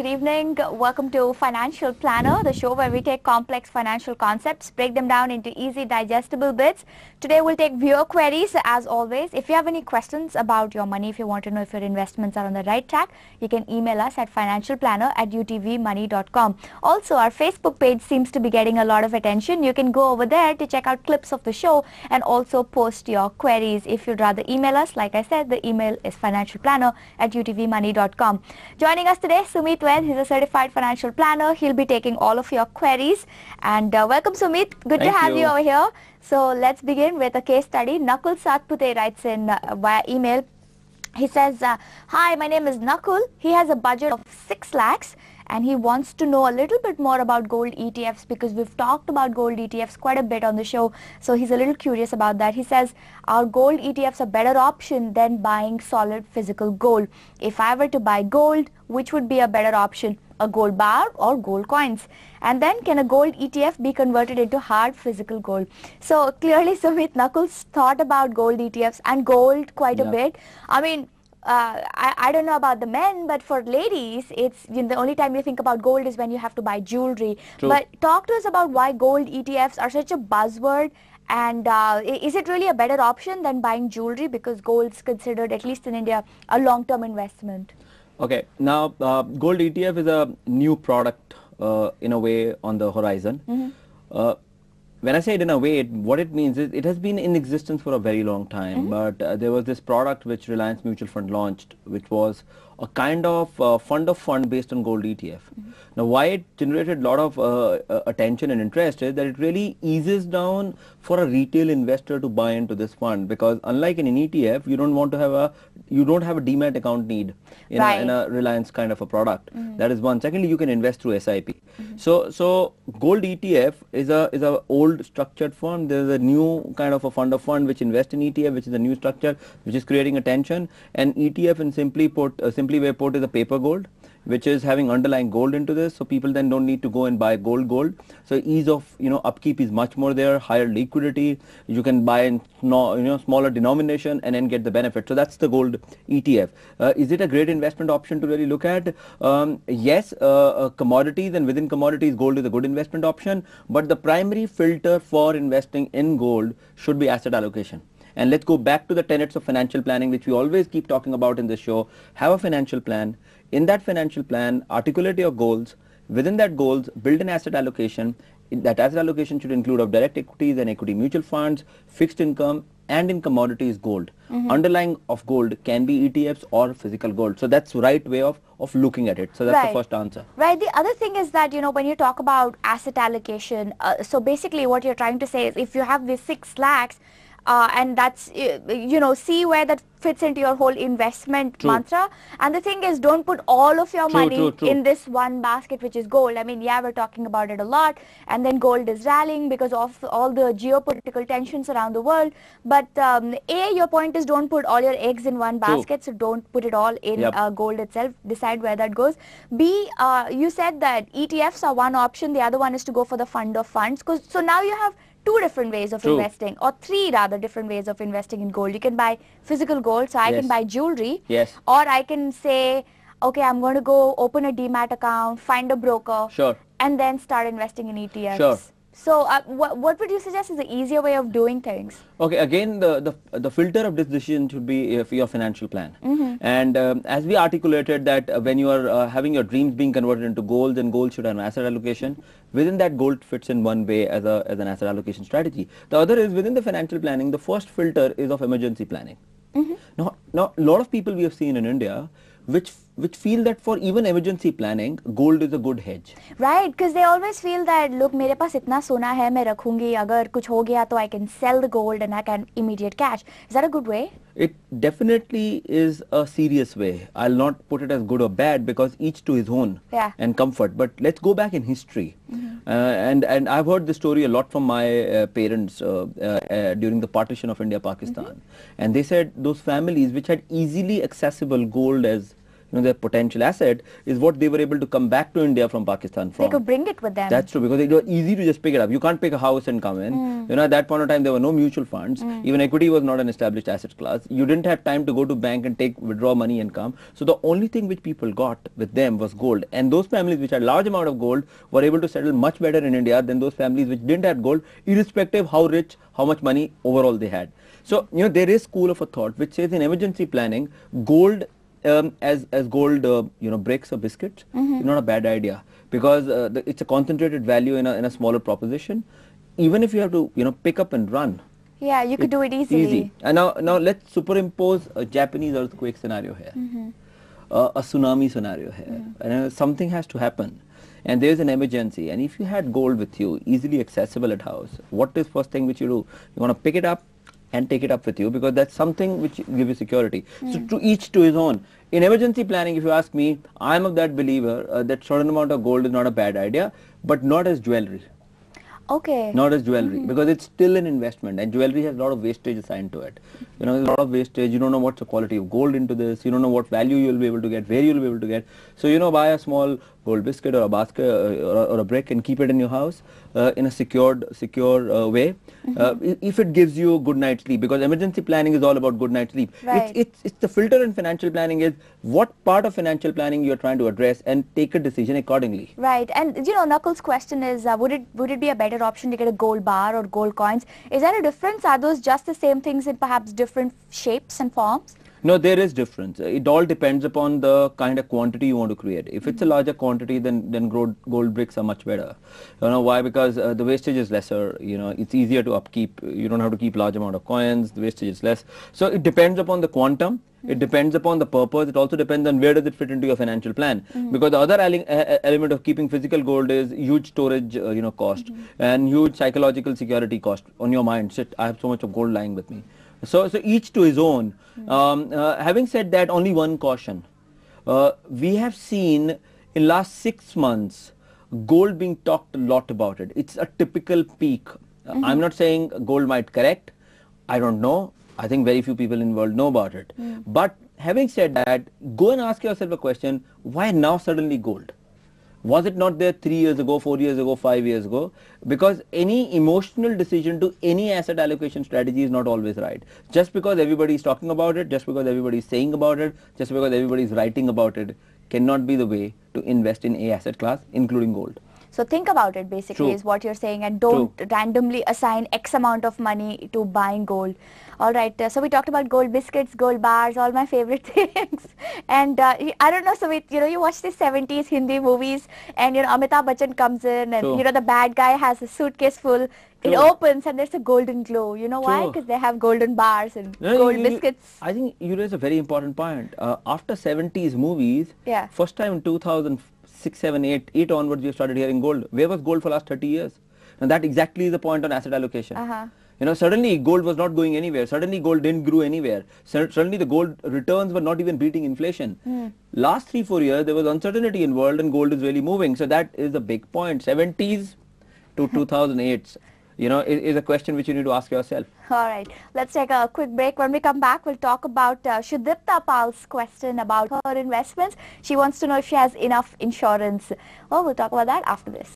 good evening. Welcome to Financial Planner, the show where we take complex financial concepts, break them down into easy digestible bits. Today we'll take viewer queries as always. If you have any questions about your money, if you want to know if your investments are on the right track, you can email us at financialplanner@utvmoney.com. Also, our Facebook page seems to be getting a lot of attention. You can go over there to check out clips of the show and also post your queries. If you'd rather email us, like I said, the email is financialplanner@utvmoney.com. Joining us today, Sumit Ved. He's a certified financial planner. He'll be taking all of your queries. And welcome, Sumit. Good to have you over here. So let's begin with a case study. Nakul Satpute writes in via email. He says, hi, my name is Nakul. He has a budget of 6 lakhs and he wants to know a little bit more about gold ETFs because we've talked about gold ETFs quite a bit on the show. So he's a little curious about that. He says, are gold ETFs a better option than buying solid physical gold? If I were to buy gold, which would be a better option? A gold bar or gold coins? And then can a gold ETF be converted into hard physical gold? So clearly, Sumit, Nakul's thought about gold ETFs and gold quite a bit. I mean, I don't know about the men, but for ladies, it's the only time you think about gold is when you have to buy jewelry. True. But talk to us about why gold ETFs are such a buzzword, and is it really a better option than buying jewelry, because gold's considered, at least in India, a long-term investment? Okay, now gold ETF is a new product in a way on the horizon. When I say it in a way, what it means is it has been in existence for a very long time, but there was this product which Reliance Mutual Fund launched, which was a kind of fund based on gold ETF. Now, why it generated a lot of attention and interest is that it really eases down for a retail investor to buy into this fund, because unlike in an ETF, you don't have a demat account need in a Reliance kind of a product. That is one. Secondly, you can invest through SIP. So gold ETF is a old structured fund. There is a new kind of a fund which invests in ETF, which is a new structure which is creating attention. And ETF, in simply way put, is a paper gold, which is having underlying gold into this, so people then don't need to go and buy gold. So ease of upkeep is much more there, higher liquidity. You can buy in smaller denomination and then get the benefit. So that's the gold ETF. Is it a great investment option to really look at? Yes, commodities, and within commodities, gold is a good investment option. But the primary filter for investing in gold should be asset allocation. And let's go back to the tenets of financial planning, which we always keep talking about in this show. Have a financial plan. In that financial plan, articulate your goals. Within that goals, build an asset allocation. That asset allocation should include of direct equities and equity mutual funds, fixed income, and in commodities, gold. Underlying of gold can be ETFs or physical gold. So that's the right way of looking at it. So that's the first answer. Right. The other thing is that, when you talk about asset allocation, so basically what you're trying to say is if you have this 6 lakhs, and that's, see where that fits into your whole investment mantra. And the thing is, don't put all of your money in this one basket, which is gold. I mean, we're talking about it a lot. And then gold is rallying because of all the geopolitical tensions around the world. But your point is don't put all your eggs in one basket. So don't put it all in gold itself. Decide where that goes. B, you said that ETFs are one option. The other one is to go for the fund of funds. So now you have 2 different ways of investing, or 3 rather different ways of investing in gold. You can buy physical gold, so I can buy jewelry, or I can say, okay, I'm going to go open a demat account, find a broker, and then start investing in ETFs. So what would you suggest is the easier way of doing things? Okay, again, the filter of this decision should be your financial plan. And as we articulated that when you are having your dreams being converted into gold, then gold should have an asset allocation. Within that, gold fits in one way as an asset allocation strategy. The other is within the financial planning, the first filter is of emergency planning. Now, a lot of people we have seen in India which feel that for even emergency planning, gold is a good hedge. Right, because they always feel that, look, मेरे पास इतना सोना है, मैं रखूंगी, अगर कुछ हो गया तो I can sell the gold and I can immediate cash. Is that a good way? It definitely is a serious way. I'll not put it as good or bad, because each to his own and comfort. But let's go back in history. And I've heard this story a lot from my parents during the partition of India-Pakistan. And they said those families which had easily accessible gold as their potential asset is what they were able to come back to India from Pakistan from. They could bring it with them. That's true, because it was easy to just pick it up. You can't pick a house and come in. At that point of time, there were no mutual funds. Even equity was not an established asset class. You didn't have time to go to bank and withdraw money and come. So the only thing which people got with them was gold. And those families which had large amount of gold were able to settle much better in India than those families which didn't have gold, irrespective how rich, how much money overall they had. So, there is school of a thought which says in emergency planning, gold as gold, bricks or biscuits is not a bad idea, because it's a concentrated value in a smaller proposition. Even if you have to, pick up and run. Yeah, you could do it easily. Easy. And now let's superimpose a Japanese earthquake scenario here, a tsunami scenario here, and something has to happen. And there's an emergency, and if you had gold with you, easily accessible at house, what is first thing which you do? You want to pick it up and take it up with you, because that's something which gives you security. So to each to his own. In emergency planning, if you ask me, I'm of that believer that certain amount of gold is not a bad idea, but not as jewelry. Okay. Not as jewelry, because it's still an investment, and jewelry has a lot of wastage assigned to it. There's a lot of wastage. You don't know what's the quality of gold into this. You don't know what value you'll be able to get, where you'll be able to get. So, buy a small gold biscuit or a basket or a brick and keep it in your house in a secure way. If it gives you a good night's sleep, because emergency planning is all about good night's sleep. Right. It's the filter in financial planning is what part of financial planning you're trying to address and take a decision accordingly. Right. And Nakul's question is, would it be a better option to get a gold bar or gold coins? Is there a difference? Are those just the same things in perhaps different shapes and forms? No, there is difference. It all depends upon the kind of quantity you want to create. If it's a larger quantity, then gold bricks are much better. Why? Because the wastage is lesser. It's easier to upkeep. You don't have to keep large amount of coins. The wastage is less. So it depends upon the quantum. It depends upon the purpose. It also depends on where does it fit into your financial plan. Because the other element of keeping physical gold is huge storage, cost, and huge psychological security cost on your mind. Shit, I have so much of gold lying with me. So each to his own. Having said that, only one caution. We have seen in last 6 months gold being talked a lot about it. It's a typical peak. I'm not saying gold might correct. I don't know. I think very few people in the world know about it. But having said that, go and ask yourself a question, why now suddenly gold? Was it not there 3 years ago, 4 years ago, 5 years ago? Because any emotional decision to any asset allocation strategy is not always right. Just because everybody is talking about it, just because everybody is saying about it, just because everybody is writing about it, cannot be the way to invest in a asset class, including gold. So think about it basically is what you're saying, and don't randomly assign X amount of money to buying gold. All right, so we talked about gold biscuits, gold bars, all my favorite things. And I don't know, Sumit, you watch the 70s Hindi movies, and Amitabh Bachchan comes in, and the bad guy has a suitcase full. It opens and there's a golden glow. You know why? Because they have golden bars and gold biscuits. I think you raise a very important point. After 70s movies, first time in 2006, 7, 8 onwards, you started hearing gold. Where was gold for the last 30 years? And that exactly is the point on asset allocation. Suddenly gold was not going anywhere. Suddenly gold didn't grow anywhere. Suddenly the gold returns were not even beating inflation. Last 3-4 years, there was uncertainty in the world and gold is really moving. So that is a big point. 70s to 2008. Is a question which you need to ask yourself. All right, let's take a quick break. When we come back, we'll talk about Shudipta Pal's question about her investments. She wants to know if she has enough insurance. Well, we'll talk about that after this.